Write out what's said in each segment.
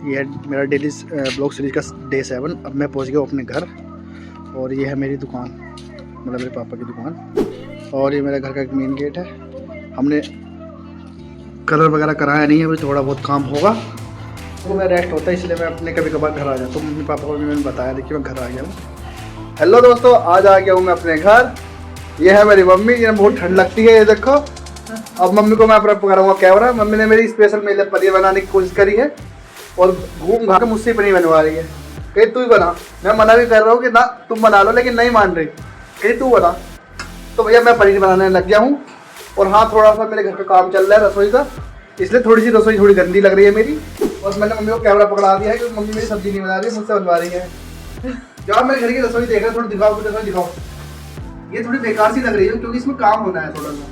ये है मेरा डेली ब्लॉग सीरीज का डे 7। अब मैं पहुंच गया अपने घर और ये है मेरी दुकान, मतलब मेरे पापा की दुकान। और ये मेरे घर का एक मेन गेट है। हमने कलर वगैरह कराया नहीं है, अभी थोड़ा बहुत काम होगा तो मैं रेस्ट होता है, इसलिए मैं अपने कभी कभार घर आ जाता हूँ। मम्मी पापा को भी मैंने बताया, देखिए मैं घर आ गया हूँ। हेलो दोस्तों, आज आ गया हूँ मैं अपने घर। ये है मेरी मम्मी, ये बहुत ठंड लगती है, ये देखो। अब मम्मी को मैं अपना कराऊंगा कैमरा। मम्मी ने मेरी स्पेशल मेरे लिए पनीर बनाने की कोशिश करी है और घूम घा के मुझसे पनीर बनवा रही है। कहीं तू ही बना, मैं मना भी कर रहा हूँ कि ना तुम बना लो, लेकिन नहीं मान रही, कहीं तू बना। तो भैया मैं पनीर बनाने लग गया हूँ। और हाँ, थोड़ा सा मेरे घर का काम चल रहा है रसोई का, इसलिए थोड़ी सी रसोई थोड़ी गंदी लग रही है मेरी। और मैंने मम्मी को कैमरा पकड़ा दिया है क्योंकि मम्मी मेरी सब्जी नहीं बना रही है, मुझसे बनवा रही है। जब मेरे घर की रसोई देख रहे थोड़ी दिखाओ, रसोई दिखाओ। ये थोड़ी बेकार सी लग रही है क्योंकि इसमें काम होना है थोड़ा सा,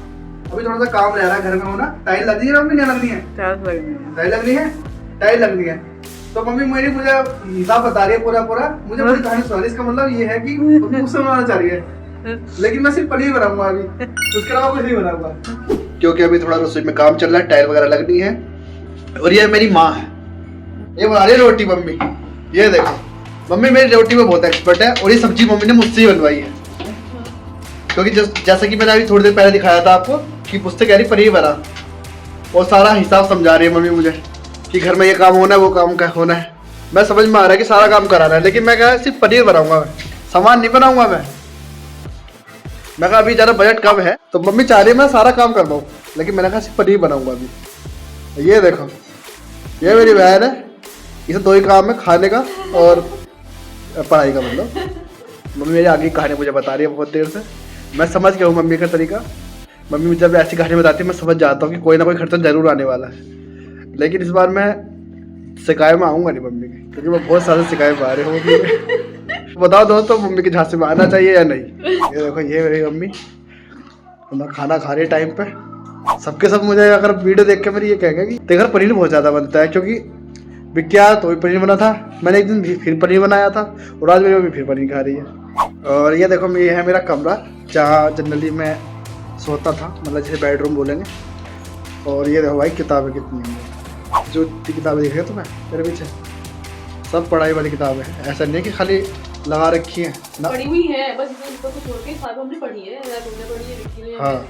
अभी थोड़ा सा काम रह रहा है घर में होना। टाइल लग रही है मम्मी, नहीं लगनी है? टाइल लगनी है, टाइल लगनी है। तो मम्मी मेरी मुझे हिसाब बता रही है पूरा पूरा, मुझे पूरी कहानी सुना रही है। इसका मतलब ये है कि मुझसे बनाना चाह रही है, लेकिन मैं सिर्फ पनीर बनाऊंगा अभी, उसके अलावा कुछ नहीं बनाऊंगा क्योंकि अभी थोड़ा रसोई में काम चल रहा है, टाइल वगैरह लगनी है। और ये मेरी माँ है, ये बना रही है रोटी मम्मी। ये देखो, मम्मी मेरी रोटी में बहुत एक्सपर्ट है और ये सब्जी मम्मी ने मुझसे ही बनवाई है क्योंकि जैसा कि मैंने अभी थोड़ी देर पहले दिखाया था आपको कि मुझसे कह रही पनीर बना, और सारा हिसाब समझा रही है मम्मी मुझे कि घर में ये काम होना है, वो काम का होना है। मैं समझ में आ रहा है कि सारा काम कराना है, लेकिन मैं कहा सिर्फ पनीर बनाऊंगा, मैं सामान नहीं बनाऊंगा। मैं कहा अभी ज़्यादा बजट कम है तो मम्मी चाह रही है मैं सारा काम कर पाऊँ, लेकिन मैंने कहा सिर्फ पनीर बनाऊंगा अभी। ये देखो, ये मेरी बहन है, इसे दो ही काम है, खाने का और पढ़ाई का। मतलब मम्मी मेरी आगे की कहानी मुझे बता रही है बहुत देर से। मैं समझ गया हूँ मम्मी का तरीका। मम्मी मुझे जब ऐसी कहानी बताती है मैं समझ जाता हूँ कि कोई ना कोई खर्चा जरूर आने वाला है। लेकिन इस बार मैं शिकायत में आऊँगा नहीं मम्मी की, क्योंकि मैं बहुत सारे शिकायत में आ रहे हूँ। बताओ दोस्तों, मम्मी की झांसी में आना चाहिए या नहीं? ये देखो, ये मेरी मम्मी अपना खाना खा रही है टाइम पे। सबके सब मुझे अगर वीडियो देख के मेरी ये कहेंगे कि तेरे घर पनीर बहुत ज़्यादा बनता है, क्योंकि विक्या तो भी पनीर बना था, मैंने एक दिन फिर पनीर बनाया था और आज मेरी मम्मी फिर पनीर खा रही है। और ये देखो, ये है मेरा कमरा जहाँ जनरली मैं सोता था, मतलब जैसे बेडरूम बोलेंगे। और ये देखो भाई, किताबें कितनी हैं, जो किताबें देख रहे हो तुम्हें मेरे पीछे, सब पढ़ाई वाली किताबें हैं। ऐसा नहीं है कि खाली लगा रखी है ना, पढ़ी हुई है बस, इसको तो छोड़ के सारी हमने पढ़ी है, तुमने पढ़ी है, विक्की ने। हाँ,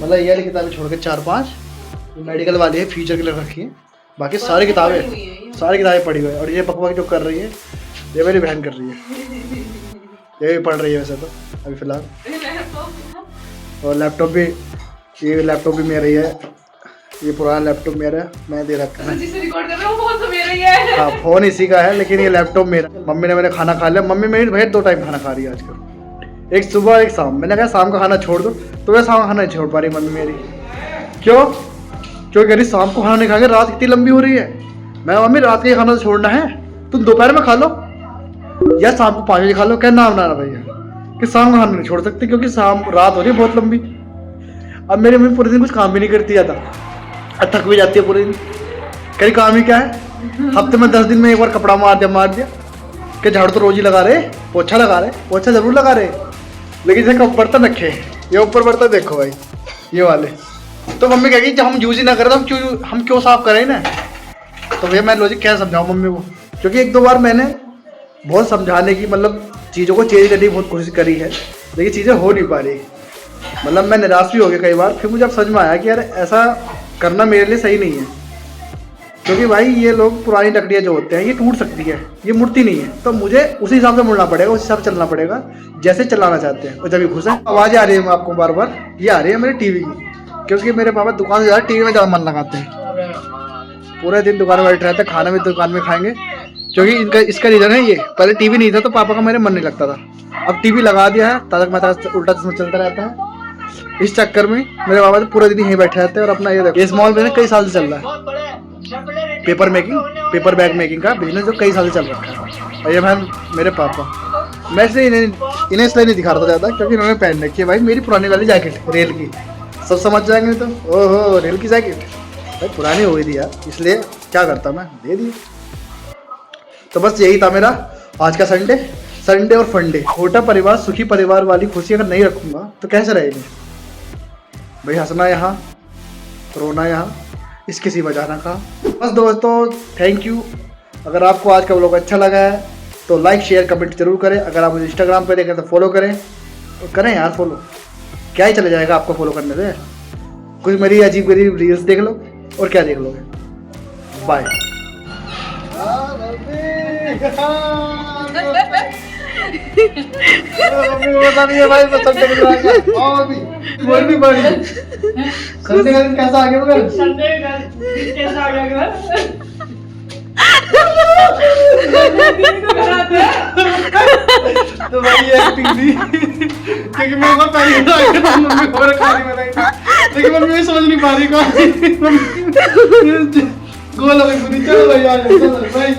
मतलब ये वाली किताबें छोड़ के 4-5 मेडिकल वाली है, फ्यूचर के लिए रखी है। बाकी सारी किताबें पढ़ी हुई है। और ये बकवास जो कर रही है ये मेरी बहन कर रही है, ये भी पढ़ रही है वैसे तो अभी फिलहाल। और लैपटॉप भी, ये लैपटॉप भी मेरा ही है, ये पुराना लैपटॉप मेरा है, मैं दे रखा है। जिससे रिकॉर्ड कर रहा हूं वो तो मेरा ही है। हाँ, फोन इसी का है, लेकिन ये लैपटॉप मेरा। मम्मी ने मैंने खाना खा लिया। मम्मी मेरी भैया 2 टाइम खाना खा रही है आजकल, एक सुबह एक शाम। मैंने कहा शाम का खाना छोड़ दो, तो मैं शाम का खाना नहीं छोड़ पा रही मम्मी मेरी। क्यों कह रही शाम को खाना नहीं खाएंगे, रात कितनी लंबी हो रही है। मैं मम्मी रात का खाना तो छोड़ना है, तुम दोपहर में खा लो या शाम को 5 बजे खा लो, क्या नाम ना भैया कि शाम का खाना नहीं छोड़ सकते क्योंकि शाम रात हो रही है बहुत लंबी। अब मेरी मम्मी पूरे दिन कुछ काम भी नहीं करती ज़्यादा, थक भी जाती है पूरे दिन। कहीं काम ही क्या है, हफ्ते में 10 दिन में एक बार कपड़ा मार दिया कि झाड़ू तो रोज ही लगा रहे, पोछा लगा रहे, पोछा जरूर लगा रहे, लेकिन जैसे बर्तन रखे, ये ऊपर बर्तन देखो भाई, ये वाले। तो मम्मी कहेगी जब हम यूज ही ना करें तो हम क्यों साफ करें ना। तो भैया मैं लॉजिक क्या समझाऊँ मम्मी को, क्योंकि 1-2 बार मैंने बहुत समझाने की, मतलब चीज़ों को चेंज करने की बहुत कोशिश करी है, लेकिन चीज़ें हो नहीं पा रही। मतलब मैं निराश भी हो गया कई बार। फिर मुझे अब समझ में आया कि यार ऐसा करना मेरे लिए सही नहीं है, क्योंकि भाई ये लोग पुरानी लकड़ियाँ जो होते हैं ये टूट सकती है, ये मुड़ती नहीं है। तो मुझे उसी हिसाब से मुड़ना पड़ेगा, उस हिसाब से चलना पड़ेगा जैसे चलाना चाहते हैं। और जब ये खुश है, आवाज़ें आ रही है आपको बार बार, ये आ रही है मेरे टीवी की, क्योंकि मेरे पापा दुकान से ज़्यादा टीवी में ज़्यादा मन लगाते हैं। पूरे दिन दुकान में बैठे रहते हैं, खाना भी दुकान में खाएंगे, क्योंकि इसका रीज़न है ये। पहले टीवी नहीं था तो पापा का मेरे मन नहीं लगता था, अब टीवी लगा दिया है, तारक मेहता उल्टा चश्मा चलता रहता है। इस चक्कर में मेरे बाबा तो पूरे दिन यहीं बैठे रहते हैं। और अपना ये देखो, इस मॉल में कई साल से चल रहा है पेपर बैग मेकिंग का बिजनेस, जो कई साल से चल रखा है। और ये भाई मेरे पापा, मैं इसलिए इन्हें इसलिए नहीं दिखा रहा था ज़्यादा, क्योंकि इन्होंने पहन रखी है भाई मेरी पुरानी वाली जैकेट रेल की। सब समझ जाएंगे तो, ओहो रेल की जैकेट भाई पुरानी हो गई थी यार, इसलिए क्या करता मैं, दे दी। तो बस यही था मेरा आज का संडे और फंडे। छोटा परिवार सुखी परिवार वाली खुशी अगर नहीं रखूँगा तो कैसे रहेगी भाई। हंसना यहाँ, रोना यहाँ, इसके सिवा जाना कहाँ। बस दोस्तों, थैंक यू अगर आपको आज का व्लॉग अच्छा लगा है तो लाइक शेयर कमेंट जरूर करें। अगर आप मुझे इंस्टाग्राम पे देखें तो फॉलो करें, और करें यार फॉलो, क्या ही चला जाएगा आपको फॉलो करने से। कुछ मेरी अजीब गरीब रील्स देख लो, और क्या देख लोगे। बाय। भाई संडे का दिन कैसा आ गया मगर? संडे का दिन कैसा आ गया घर? तो भाई ये एक्टिंग थी, क्योंकि मेरे को पहले मम्मी को खाने बनाई थी, लेकिन मम्मी भी समझ नहीं पा रही कौन गोल हो गई पूरी। चलो भाई, आ जाओ भाई।